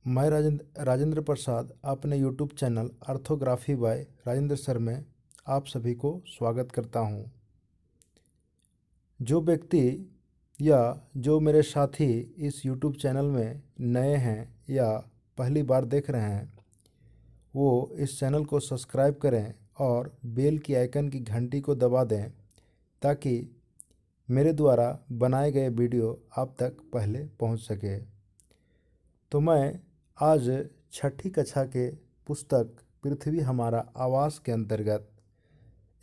मैं राजेंद्र प्रसाद अपने YouTube channel orthography by Rajendra sir में आप सभी को स्वागत करता हूं। जो व्यक्ति या जो मेरे साथी इस यूट्यूब चैनल में नए हैं या पहली बार देख रहे हैं, वो इस चैनल को सब्सक्राइब करें और बेल की आइकन की घंटी को दबा दें ताकि मेरे द्वारा बनाए गए वीडियो आप तक पहले पहुंच सके। तो मैं आज छठी कक्षा के पुस्तक पृथ्वी हमारा आवास के अंतर्गत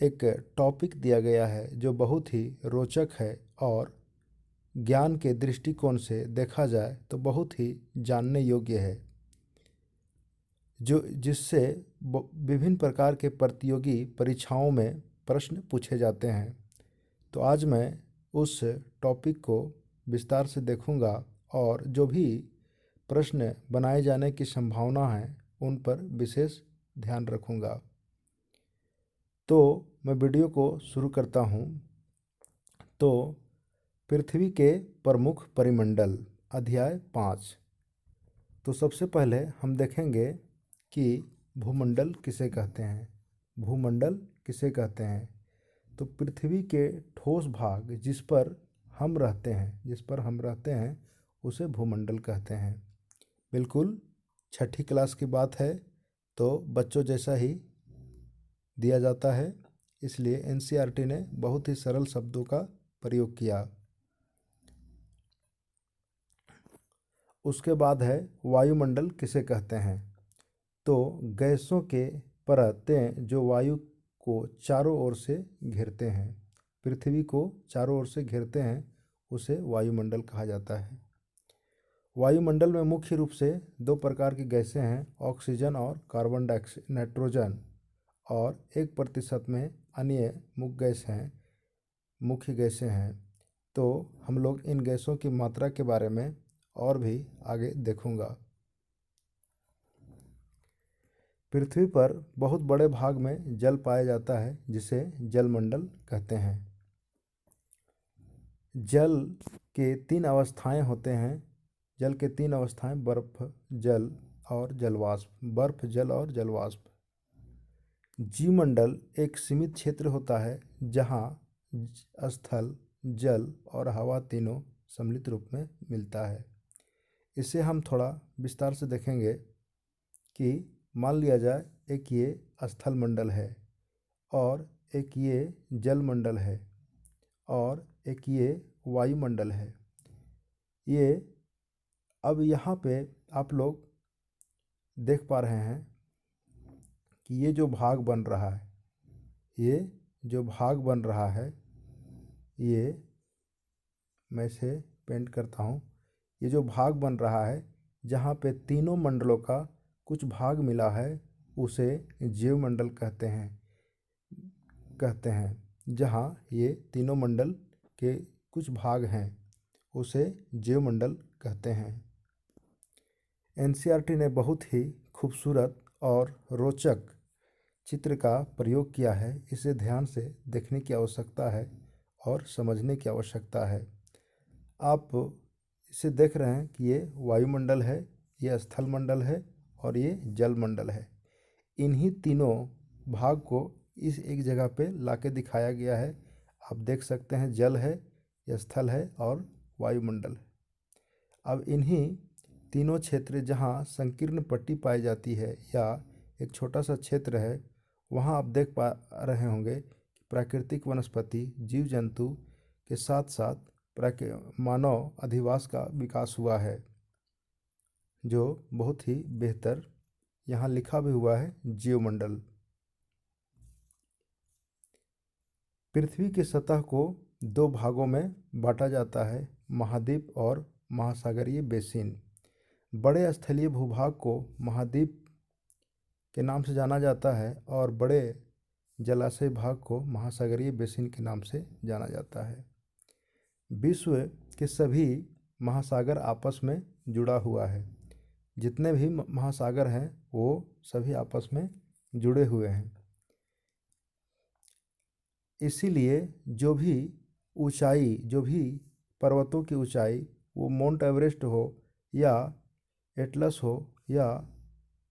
एक टॉपिक दिया गया है जो बहुत ही रोचक है और ज्ञान के दृष्टिकोण से देखा जाए तो बहुत ही जानने योग्य है, जो जिससे विभिन्न प्रकार के प्रतियोगी परीक्षाओं में प्रश्न पूछे जाते हैं। तो आज मैं उस टॉपिक को विस्तार से देखूंगा और जो भी प्रश्न बनाए जाने की संभावना है उन पर विशेष ध्यान रखूंगा। तो मैं वीडियो को शुरू करता हूं। तो पृथ्वी के प्रमुख परिमंडल, अध्याय 5। तो सबसे पहले हम देखेंगे कि भूमंडल किसे कहते हैं। भूमंडल किसे कहते हैं? तो पृथ्वी के ठोस भाग जिस पर हम रहते हैं उसे भूमंडल कहते हैं। बिल्कुल छठी क्लास की बात है तो बच्चों जैसा ही दिया जाता है, इसलिए एनसीईआरटी ने बहुत ही सरल शब्दों का प्रयोग किया। उसके बाद है वायुमंडल किसे कहते हैं। तो गैसों के परतें जो वायु को चारों ओर से घेरते हैं, पृथ्वी को चारों ओर से घेरते हैं, उसे वायुमंडल कहा जाता है। वायुमंडल में मुख्य रूप से दो प्रकार की गैसें हैं, ऑक्सीजन और कार्बन डाइऑक्साइड, नाइट्रोजन, और 1% में अन्य मुख्य गैसें हैं। तो हम लोग इन गैसों की मात्रा के बारे में और भी आगे देखूंगा। पृथ्वी पर बहुत बड़े भाग में जल पाया जाता है जिसे जलमंडल कहते हैं। जल के 3 अवस्थाएं होते हैं। जल के 3 अवस्थाएं बर्फ, जल और जलवाष्प। बर्फ, जल और जलवाष्प। जीवमंडल एक सीमित क्षेत्र होता है जहां स्थल, जल और हवा तीनों सम्मिलित रूप में मिलता है। इसे हम थोड़ा विस्तार से देखेंगे कि मान लिया जाए एक ये स्थल मंडल है और एक ये जल मंडल है और एक ये वायुमंडल है। ये अब यहाँ पे आप लोग देख पा रहे हैं कि ये जो भाग बन रहा है, ये मैं इसे पेंट करता हूँ। ये जो भाग बन रहा है जहाँ पे तीनों मंडलों का कुछ भाग मिला है उसे जीवमंडल कहते हैं। जहाँ ये तीनों मंडल के कुछ भाग हैं उसे जीवमंडल कहते हैं। एनसीईआरटी ने बहुत ही खूबसूरत और रोचक चित्र का प्रयोग किया है। इसे ध्यान से देखने की आवश्यकता है और समझने की आवश्यकता है। आप इसे देख रहे हैं कि ये वायुमंडल है, ये स्थल मंडल है और ये जल मंडल है। इन्हीं तीनों भाग को इस एक जगह पे लाके दिखाया गया है। आप देख सकते हैं जल है, ये स्थल है और वायुमंडल है। अब इन्हीं तीनों क्षेत्र जहाँ संकीर्ण पट्टी पाई जाती है या एक छोटा सा क्षेत्र है, वहाँ आप देख पा रहे होंगे कि प्राकृतिक वनस्पति, जीव जंतु के साथ साथ मानव अधिवास का विकास हुआ है, जो बहुत ही बेहतर यहाँ लिखा भी हुआ है जीवमंडल। पृथ्वी की सतह को 2 भागों में बांटा जाता है, महाद्वीप और महासागरीय बेसिन। बड़े स्थलीय भूभाग को महाद्वीप के नाम से जाना जाता है और बड़े जलाशय भाग को महासागरीय बेसिन के नाम से जाना जाता है। विश्व के सभी महासागर आपस में जुड़ा हुआ है। जितने भी महासागर हैं वो सभी आपस में जुड़े हुए हैं। इसीलिए जो भी पर्वतों की ऊंचाई, वो माउंट एवरेस्ट हो या एटलस हो या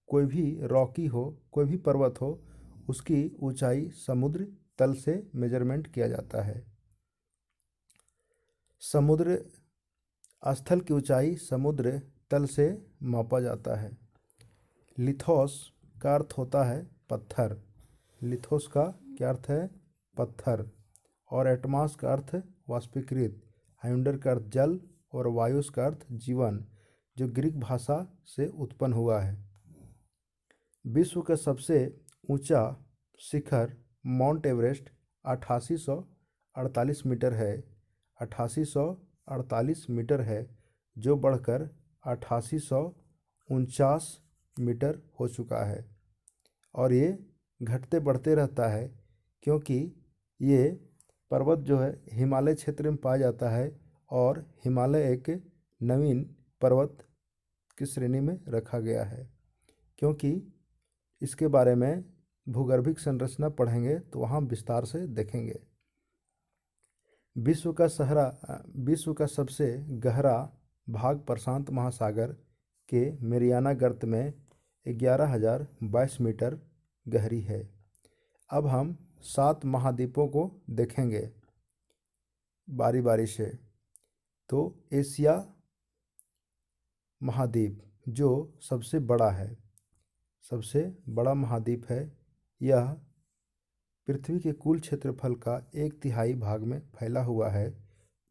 कोई भी रॉकी हो, कोई भी पर्वत हो, उसकी ऊंचाई समुद्र तल से मेजरमेंट किया जाता है। समुद्र स्थल की ऊंचाई समुद्र तल से मापा जाता है। लिथोस का अर्थ होता है पत्थर। लिथोस का क्या अर्थ है? पत्थर। और एटमास का अर्थ वाष्पीकृत। हाइंडर का अर्थ जल और वायुस का अर्थ जीवन, जो ग्रीक भाषा से उत्पन्न हुआ है। विश्व का सबसे ऊंचा शिखर माउंट एवरेस्ट 8848 मीटर है। 8848 मीटर है, जो बढ़कर 8849 मीटर हो चुका है। और ये घटते बढ़ते रहता है, क्योंकि ये पर्वत जो है हिमालय क्षेत्र में पाया जाता है, और हिमालय एक नवीन पर्वत की श्रेणी में रखा गया है। क्योंकि इसके बारे में भूगर्भिक संरचना पढ़ेंगे तो वहाँ विस्तार से देखेंगे। विश्व का सबसे गहरा भाग प्रशांत महासागर के मेरियाना गर्त में 11,022 मीटर गहरी है। अब हम 7 महाद्वीपों को देखेंगे बारी बारी से। तो एशिया महाद्वीप जो सबसे बड़ा है, सबसे बड़ा महाद्वीप है। यह पृथ्वी के कुल क्षेत्रफल का 1/3 भाग में फैला हुआ है।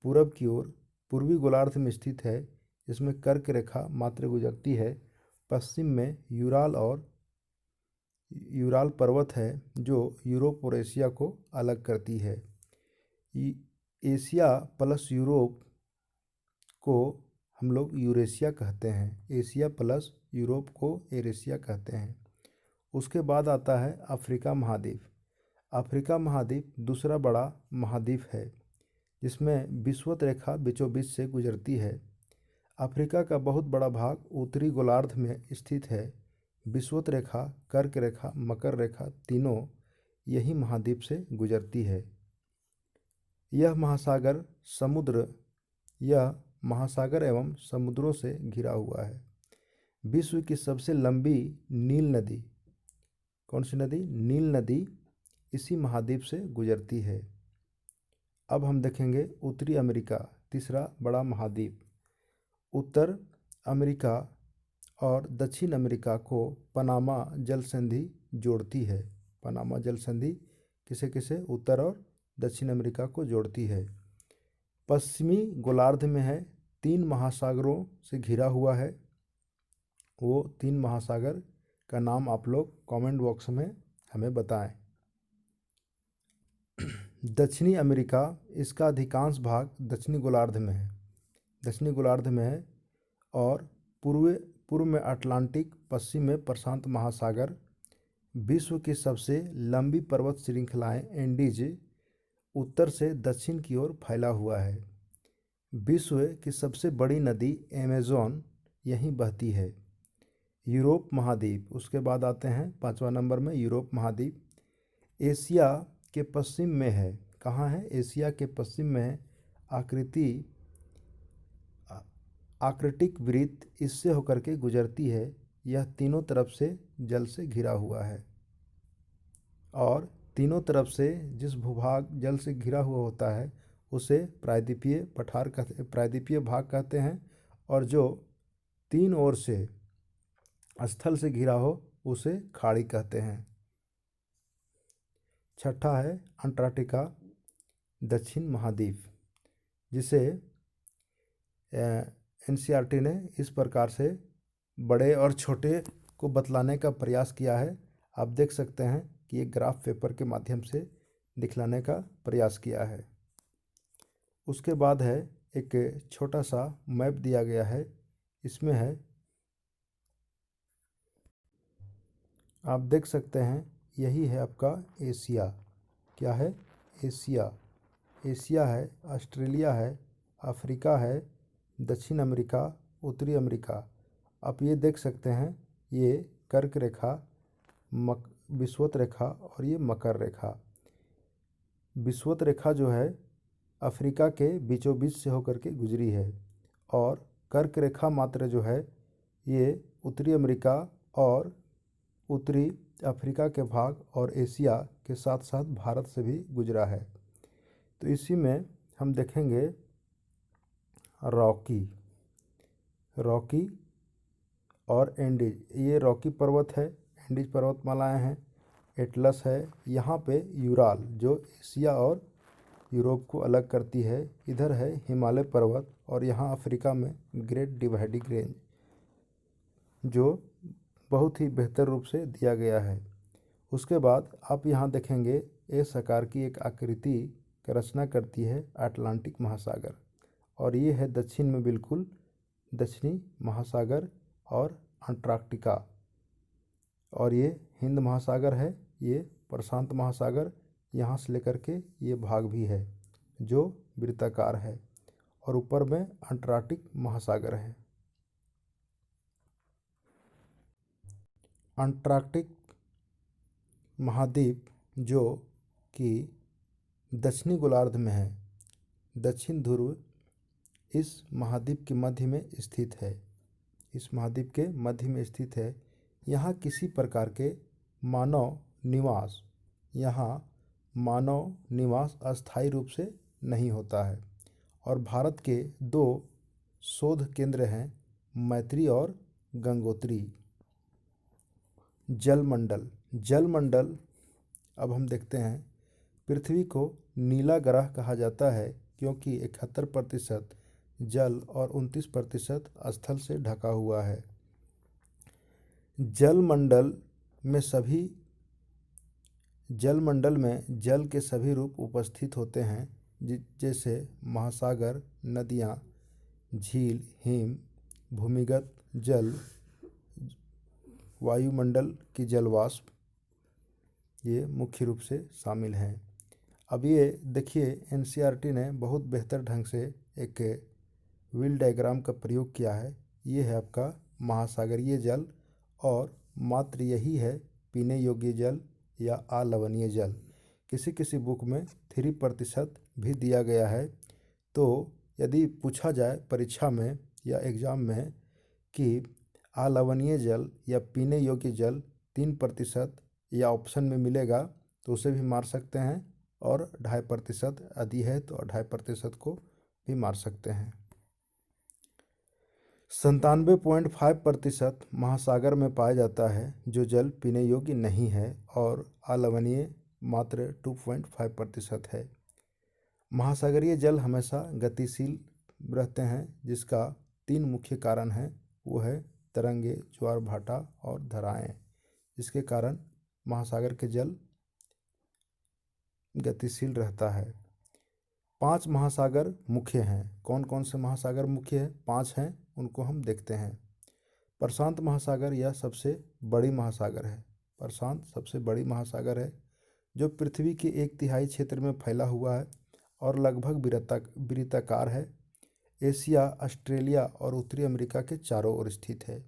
पूरब की ओर पूर्वी गोलार्ध में स्थित है, जिसमें कर्क रेखा मात्र गुजरती है। पश्चिम में यूराल पर्वत है, जो यूरोप और एशिया को अलग करती है। एशिया प्लस यूरोप को हम लोग यूरेशिया कहते हैं। एशिया प्लस यूरोप को एरेशिया कहते हैं। उसके बाद आता है अफ्रीका महाद्वीप। अफ्रीका महाद्वीप दूसरा बड़ा महाद्वीप है, जिसमें विषुवत रेखा बीचों बीच से गुजरती है। अफ्रीका का बहुत बड़ा भाग उत्तरी गोलार्ध में स्थित है। विषुवत रेखा, कर्क रेखा, मकर रेखा तीनों यही महाद्वीप से गुजरती है। यह महासागर एवं समुद्रों से घिरा हुआ है। विश्व की सबसे लंबी नील नदी, कौन सी नदी? नील नदी इसी महाद्वीप से गुजरती है। अब हम देखेंगे उत्तरी अमेरिका, तीसरा बड़ा महाद्वीप। उत्तर अमेरिका और दक्षिण अमेरिका को पनामा जल संधि जोड़ती है। पनामा जल संधि किसे किसे? उत्तर और दक्षिण अमेरिका को जोड़ती है। पश्चिमी गोलार्ध में है, 3 महासागरों से घिरा हुआ है। वो 3 महासागर का नाम आप लोग कमेंट बॉक्स में हमें बताएं। दक्षिणी अमेरिका, इसका अधिकांश भाग दक्षिणी गोलार्ध में है। दक्षिणी गोलार्ध में है। और पूर्व में अटलांटिक, पश्चिम में प्रशांत महासागर। विश्व की सबसे लंबी पर्वत श्रृंखलाएं एंडीज उत्तर से दक्षिण की ओर फैला हुआ है। विश्व की सबसे बड़ी नदी अमेज़न यहीं बहती है। यूरोप महाद्वीप, उसके बाद आते हैं 5वां नंबर में यूरोप महाद्वीप। एशिया के पश्चिम में है। कहाँ है? एशिया के पश्चिम में है। आर्कटिक वृत्त इससे होकर के गुजरती है। यह तीनों तरफ से जल से घिरा हुआ है, और तीनों तरफ से जिस भूभाग जल से घिरा हुआ होता है उसे प्रायद्वीपीय भाग कहते हैं। और जो 3 ओर से स्थल से घिरा हो उसे खाड़ी कहते हैं। छठा है अंटार्कटिका, दक्षिण महाद्वीप, जिसे एनसीईआरटी ने इस प्रकार से बड़े और छोटे को बतलाने का प्रयास किया है। आप देख सकते हैं कि एक ग्राफ पेपर के माध्यम से दिखलाने का प्रयास किया है। उसके बाद है एक छोटा सा मैप दिया गया है। इसमें है, आप देख सकते हैं, यही है आपका एशिया। क्या है? एशिया। एशिया है, ऑस्ट्रेलिया है, अफ्रीका है, दक्षिण अमेरिका, उत्तरी अमेरिका। आप ये देख सकते हैं, ये कर्क रेखा, विषुवत रेखा और ये मकर रेखा। विषुवत रेखा जो है अफ्रीका के बीचों बीच से होकर के गुजरी है, और कर्क रेखा मात्र जो है ये उत्तरी अमेरिका और उत्तरी अफ्रीका के भाग और एशिया के साथ साथ भारत से भी गुजरा है। तो इसी में हम देखेंगे रॉकी रॉकी और एंडीज। ये रॉकी पर्वत है, एंडीज पर्वतमालाएं हैं, एटलस है, यहाँ पे यूराल जो एशिया और यूरोप को अलग करती है, इधर है हिमालय पर्वत, और यहाँ अफ्रीका में ग्रेट डिवाइडिंग रेंज जो बहुत ही बेहतर रूप से दिया गया है। उसके बाद आप यहाँ देखेंगे एस आकार की एक आकृति का रचना करती है अटलांटिक महासागर, और ये है दक्षिण में बिल्कुल दक्षिणी महासागर और अंटार्कटिका, और ये हिंद महासागर है, ये प्रशांत महासागर, यहाँ से लेकर के ये भाग भी है जो वृत्ताकार है, और ऊपर में अंटार्कटिक महासागर है। अंटार्कटिक महाद्वीप जो कि दक्षिणी गोलार्ध में है, दक्षिण ध्रुव इस महाद्वीप के मध्य में स्थित है, इस महाद्वीप के मध्य में स्थित है। यहाँ किसी प्रकार के मानव निवास यहाँ मानव निवास अस्थायी रूप से नहीं होता है। और भारत के दो शोध केंद्र हैं, मैत्री और गंगोत्री। जलमंडल जलमंडल अब हम देखते हैं, पृथ्वी को नीला ग्रह कहा जाता है क्योंकि 71% जल और 29% स्थल से ढका हुआ है। जलमंडल में जल के सभी रूप उपस्थित होते हैं, जैसे महासागर, नदियाँ, झील, हिम, भूमिगत जल, वायुमंडल की जलवाष्प, ये मुख्य रूप से शामिल हैं। अब ये देखिए एनसीईआरटी ने बहुत बेहतर ढंग से एक व्हील डायग्राम का प्रयोग किया है। ये है आपका महासागरीय जल, और मात्र यही है पीने योग्य जल या अलवणीय जल। किसी किसी बुक में 3% भी दिया गया है। तो यदि पूछा जाए परीक्षा में या एग्ज़ाम में कि अलवणीय जल या पीने योग्य जल 3% या ऑप्शन में मिलेगा, तो उसे भी मार सकते हैं, और 2.5% यदि है तो 2.5% को भी मार सकते हैं। 97.5% महासागर में पाया जाता है जो जल पीने योग्य नहीं है, और अलवणीय मात्र 2.5% है। महासागरीय जल हमेशा गतिशील रहते हैं, जिसका 3 मुख्य कारण हैं, वो है तरंगे, ज्वार भाटा और धाराएं, जिसके कारण महासागर के जल गतिशील रहता है। 5 महासागर मुख्य हैं। कौन कौन से महासागर मुख्य हैं? 5 हैं, उनको हम देखते हैं। प्रशांत महासागर यह सबसे बड़ी महासागर है। प्रशांत सबसे बड़ी महासागर है जो पृथ्वी के 1/3 क्षेत्र में फैला हुआ है और लगभग वृत्ताकार है। एशिया, ऑस्ट्रेलिया और उत्तरी अमेरिका के चारों ओर स्थित है।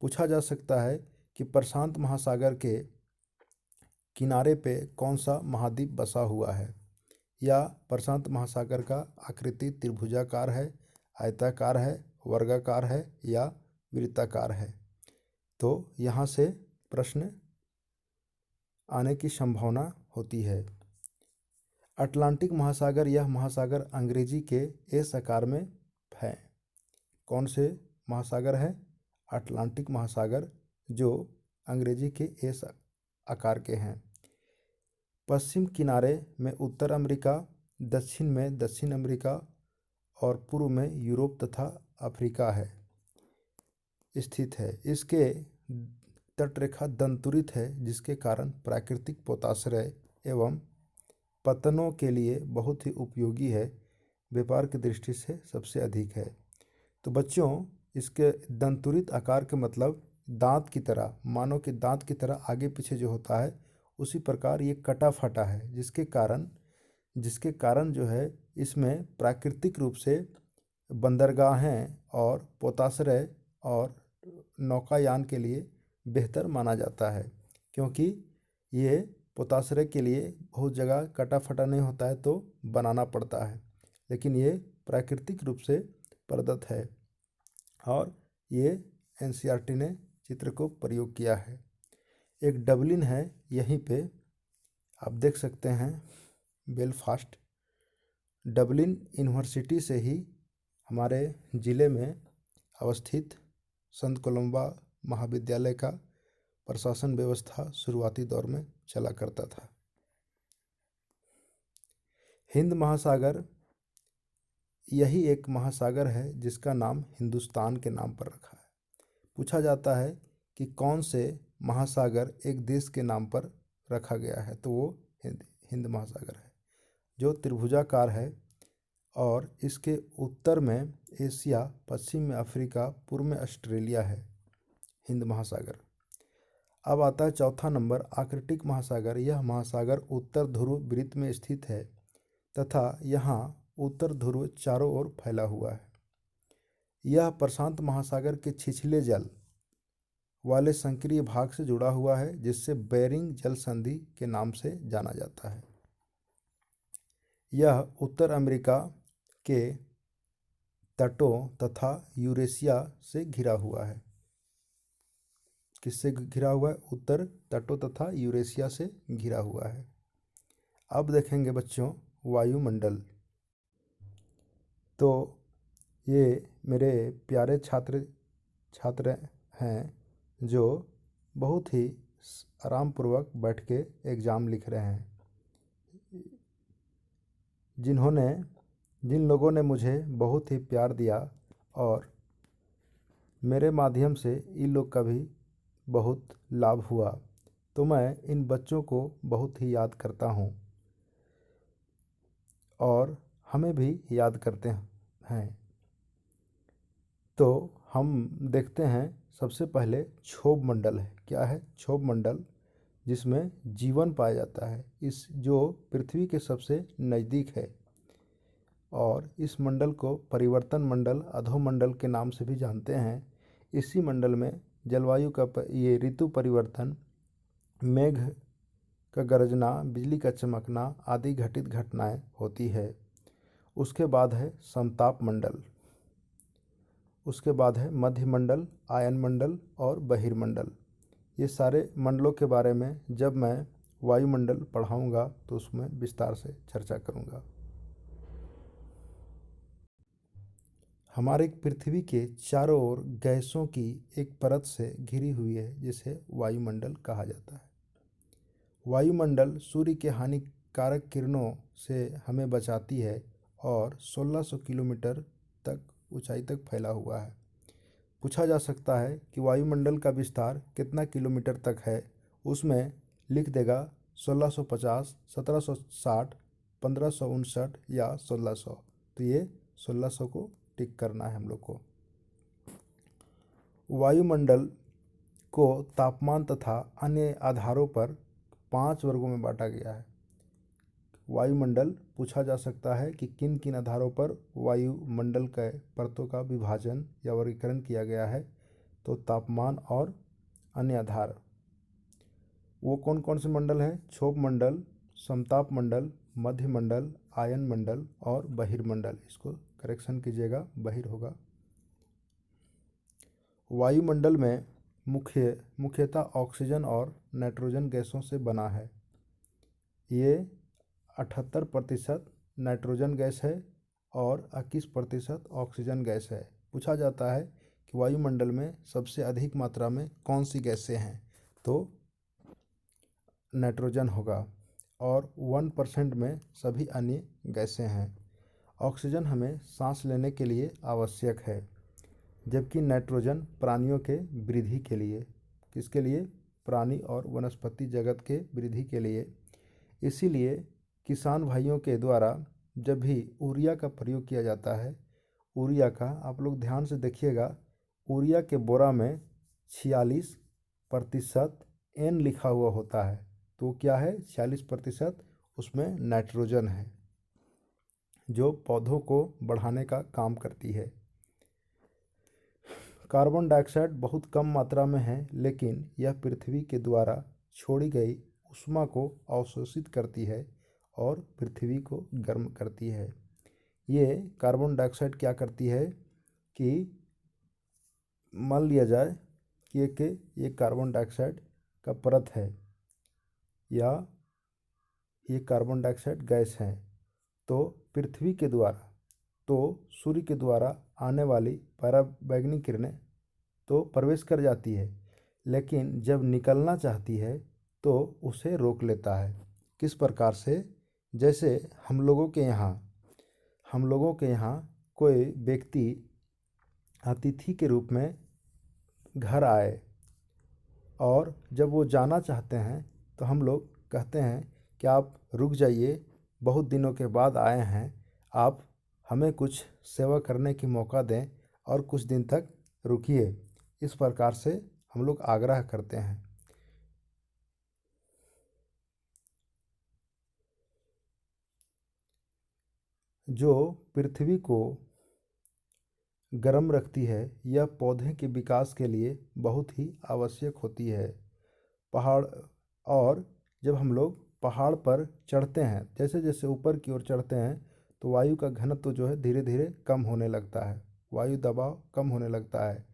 पूछा जा सकता है कि प्रशांत महासागर के किनारे पे कौन सा महाद्वीप बसा हुआ है, या प्रशांत महासागर का आकृति त्रिभुजाकार है, आयताकार है, वर्गाकार है या वृत्ताकार है। तो यहाँ से प्रश्न आने की संभावना होती है। अटलांटिक महासागर, यह महासागर अंग्रेजी के एस आकार में है। कौन से महासागर है? अटलांटिक महासागर, जो अंग्रेजी के एस आकार के हैं। पश्चिम किनारे में उत्तर अमेरिका, दक्षिण में दक्षिण अमेरिका और पूर्व में यूरोप तथा अफ्रीका है स्थित है। इसके तटरेखा दंतुरित है, जिसके कारण प्राकृतिक पोताश्रय एवं पतनों के लिए बहुत ही उपयोगी है। व्यापार की दृष्टि से सबसे अधिक है। तो बच्चों, इसके दंतुरित आकार के मतलब दांत की तरह, मानो कि दांत की तरह आगे पीछे जो होता है, उसी प्रकार ये कटा फटा है, जिसके कारण जो है इसमें प्राकृतिक रूप से बंदरगाहें और पोताश्रय और नौकायान के लिए बेहतर माना जाता है, क्योंकि ये पोताश्रय के लिए बहुत जगह कटा फटा नहीं होता है तो बनाना पड़ता है, लेकिन ये प्राकृतिक रूप से प्रदत्त है। और ये एनसीईआरटी ने चित्र को प्रयोग किया है। एक डबलिन है, यहीं पे आप देख सकते हैं बेलफास्ट। डबलिन यूनिवर्सिटी से ही हमारे ज़िले में अवस्थित संत कोलंबा महाविद्यालय का प्रशासन व्यवस्था शुरुआती दौर में चला करता था। हिंद महासागर यही एक महासागर है जिसका नाम हिंदुस्तान के नाम पर रखा है। पूछा जाता है कि कौन से महासागर एक देश के नाम पर रखा गया है, तो वो हिंद महासागर है, जो त्रिभुजाकार है और इसके उत्तर में एशिया, पश्चिम में अफ्रीका, पूर्व में ऑस्ट्रेलिया है हिंद महासागर। अब आता है चौथा नंबर, आर्कटिक महासागर। यह महासागर उत्तर ध्रुव वृत्त में स्थित है तथा यहाँ उत्तर ध्रुव चारों ओर फैला हुआ है। यह प्रशांत महासागर के छिछले जल वाले संक्रीय भाग से जुड़ा हुआ है, जिससे बेरिंग जल संधि के नाम से जाना जाता है। यह उत्तर अमेरिका के तटों तथा यूरेशिया से घिरा हुआ है। किससे घिरा हुआ है? उत्तर तटों तथा यूरेशिया से घिरा हुआ है। अब देखेंगे बच्चों वायुमंडल। तो ये मेरे प्यारे छात्र हैं जो बहुत ही आरामपूर्वक बैठ के एग्ज़ाम लिख रहे हैं। जिन लोगों ने मुझे बहुत ही प्यार दिया और मेरे माध्यम से इन लोग का भी बहुत लाभ हुआ, तो मैं इन बच्चों को बहुत ही याद करता हूँ और हमें भी याद करते हैं। तो हम देखते हैं सबसे पहले क्षोभ मंडल है। क्या है? क्षोभ मंडल, जिसमें जीवन पाया जाता है, इस जो पृथ्वी के सबसे नज़दीक है। और इस मंडल को परिवर्तन मंडल, अधोमंडल के नाम से भी जानते हैं। इसी मंडल में जलवायु का ये ऋतु परिवर्तन, मेघ का गरजना, बिजली का चमकना आदि घटित घटनाएं होती है। उसके बाद है समताप मंडल। उसके बाद है मध्यमंडल, आयन मंडल और बहिर्मंडल। ये सारे मंडलों के बारे में जब मैं वायुमंडल पढ़ाऊंगा तो उसमें विस्तार से चर्चा करूंगा। हमारे पृथ्वी के चारों ओर गैसों की एक परत से घिरी हुई है, जिसे वायुमंडल कहा जाता है। वायुमंडल सूर्य के हानिकारक किरणों से हमें बचाती है और 1600 किलोमीटर तक ऊंचाई तक फैला हुआ है। पूछा जा सकता है कि वायुमंडल का विस्तार कितना किलोमीटर तक है, उसमें लिख देगा 1650, 1760, 1559 या 1600। तो ये 1600 को टिक करना है हम लोग को। वायुमंडल को तापमान तथा अन्य आधारों पर 5 वर्गों में बांटा गया है। वायुमंडल पूछा जा सकता है कि किन किन आधारों पर वायुमंडल के परतों का विभाजन या वर्गीकरण किया गया है। तो तापमान और अन्य आधार, वो कौन कौन से मंडल हैं? क्षोभ मंडल, समताप मंडल, मध्यमंडल, आयन मंडल और बहिर्मंडल। इसको करेक्शन कीजिएगा, बहिर होगा। वायुमंडल में मुख्यतः ऑक्सीजन और नाइट्रोजन गैसों से बना है। ये 78% नाइट्रोजन गैस है और 21% ऑक्सीजन गैस है। पूछा जाता है कि वायुमंडल में सबसे अधिक मात्रा में कौन सी गैसें हैं? तो नाइट्रोजन होगा और 1% में सभी अन्य गैसें हैं। ऑक्सीजन हमें सांस लेने के लिए आवश्यक है, जबकि नाइट्रोजन प्राणियों के वृद्धि के लिए। किसके लिए? प्राणी और वनस्पति जगत के वृद्धि के लिए। इसीलिए किसान भाइयों के द्वारा जब भी यूरिया का प्रयोग किया जाता है, यूरिया का आप लोग ध्यान से देखिएगा, यूरिया के बोरा में 46% N लिखा हुआ होता है। तो क्या है? 46% उसमें नाइट्रोजन है, जो पौधों को बढ़ाने का काम करती है। कार्बन डाइऑक्साइड बहुत कम मात्रा में है, लेकिन यह पृथ्वी के द्वारा छोड़ी गई ऊष्मा को अवशोषित करती है और पृथ्वी को गर्म करती है। ये कार्बन डाइऑक्साइड क्या करती है कि मान लिया जाए कि ये कार्बन डाइऑक्साइड का परत है या ये कार्बन डाइऑक्साइड गैस है, तो पृथ्वी के द्वारा, तो सूर्य के द्वारा आने वाली पराबैंगनी किरणें तो प्रवेश कर जाती है, लेकिन जब निकलना चाहती है तो उसे रोक लेता है। किस प्रकार से? जैसे हम लोगों के यहाँ कोई व्यक्ति अतिथि के रूप में घर आए और जब वो जाना चाहते हैं तो हम लोग कहते हैं कि आप रुक जाइए, बहुत दिनों के बाद आए हैं, आप हमें कुछ सेवा करने की मौका दें और कुछ दिन तक रुकिए। इस प्रकार से हम लोग आग्रह करते हैं। जो पृथ्वी को गर्म रखती है, यह पौधे के विकास के लिए बहुत ही आवश्यक होती है। पहाड़ और जब हम लोग पहाड़ पर चढ़ते हैं, जैसे जैसे ऊपर की ओर चढ़ते हैं तो वायु का घनत्व जो है धीरे धीरे कम होने लगता है, वायु दबाव कम होने लगता है,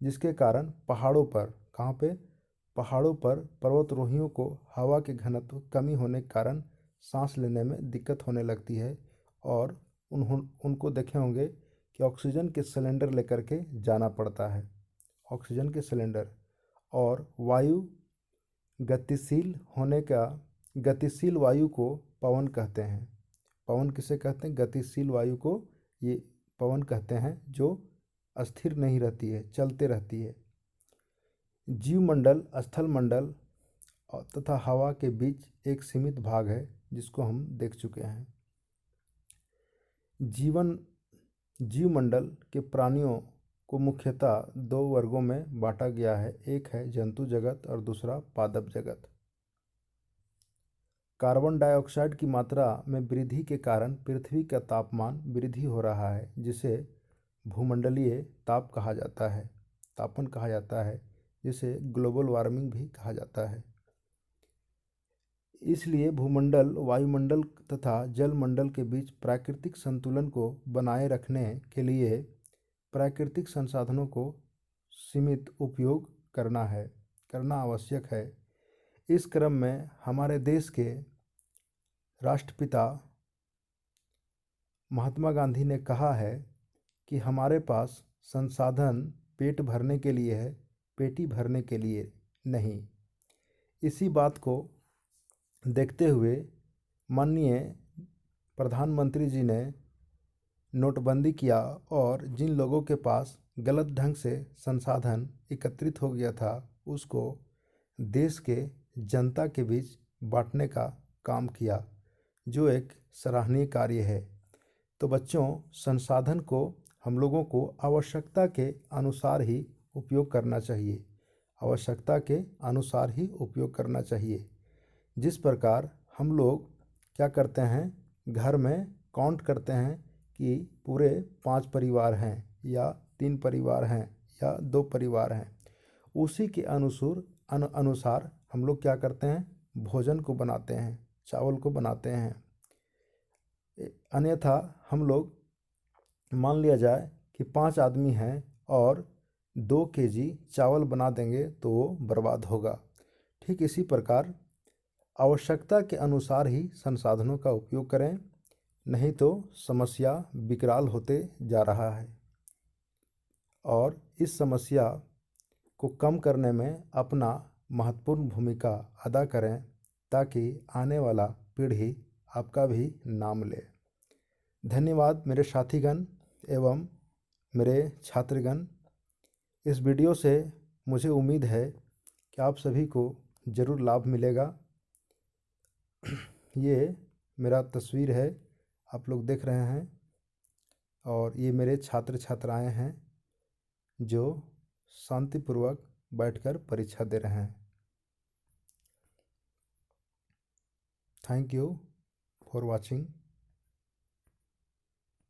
जिसके कारण पहाड़ों पर, कहाँ पे? पहाड़ों पर पर्वतारोहियों को हवा के घनत्व कमी होने के कारण सांस लेने में दिक्कत होने लगती है और उनको देखे होंगे कि ऑक्सीजन के सिलेंडर लेकर के जाना पड़ता है, ऑक्सीजन के सिलेंडर। और वायु गतिशील होने का, गतिशील वायु को पवन कहते हैं। पवन किसे कहते हैं? गतिशील वायु को ये पवन कहते हैं, जो अस्थिर नहीं रहती है, चलते रहती है। जीवमंडल स्थल मंडल तथा हवा के बीच एक सीमित भाग है, जिसको हम देख चुके हैं। जीवमंडल के प्राणियों को मुख्यतः दो वर्गों में बांटा गया है, एक है जंतु जगत और दूसरा पादप जगत। कार्बन डाइऑक्साइड की मात्रा में वृद्धि के कारण पृथ्वी का तापमान वृद्धि हो रहा है, जिसे भूमंडलीय ताप कहा जाता है, तापन कहा जाता है, जिसे ग्लोबल वार्मिंग भी कहा जाता है। इसलिए भूमंडल, वायुमंडल तथा जलमंडल के बीच प्राकृतिक संतुलन को बनाए रखने के लिए प्राकृतिक संसाधनों को सीमित उपयोग करना आवश्यक है। इस क्रम में हमारे देश के राष्ट्रपिता महात्मा गांधी ने कहा है कि हमारे पास संसाधन पेट भरने के लिए है, पेटी भरने के लिए नहीं। इसी बात को देखते हुए माननीय प्रधानमंत्री जी ने नोटबंदी किया और जिन लोगों के पास गलत ढंग से संसाधन एकत्रित हो गया था, उसको देश के जनता के बीच बांटने का काम किया, जो एक सराहनीय कार्य है। तो बच्चों, संसाधन को हम लोगों को आवश्यकता के अनुसार ही उपयोग करना चाहिए, आवश्यकता के अनुसार ही उपयोग करना चाहिए। जिस प्रकार हम लोग क्या करते हैं, घर में काउंट करते हैं कि पूरे 5 परिवार हैं या 3 परिवार हैं या 2 परिवार हैं, उसी के अनुसार हम लोग क्या करते हैं, भोजन को बनाते हैं, चावल को बनाते हैं। अन्यथा हम लोग, मान लिया जाए कि 5 आदमी हैं और 2 केजी चावल बना देंगे तो वो बर्बाद होगा। ठीक इसी प्रकार आवश्यकता के अनुसार ही संसाधनों का उपयोग करें, नहीं तो समस्या विकराल होते जा रहा है। और इस समस्या को कम करने में अपना महत्वपूर्ण भूमिका अदा करें, ताकि आने वाला पीढ़ी आपका भी नाम ले। धन्यवाद मेरे साथीगण एवं मेरे छात्रगण। इस वीडियो से मुझे उम्मीद है कि आप सभी को ज़रूर लाभ मिलेगा। ये मेरा तस्वीर है, आप लोग देख रहे हैं, और ये मेरे छात्र छात्राएं हैं जो शांतिपूर्वक बैठकर परीक्षा दे रहे हैं। Thank you for watching.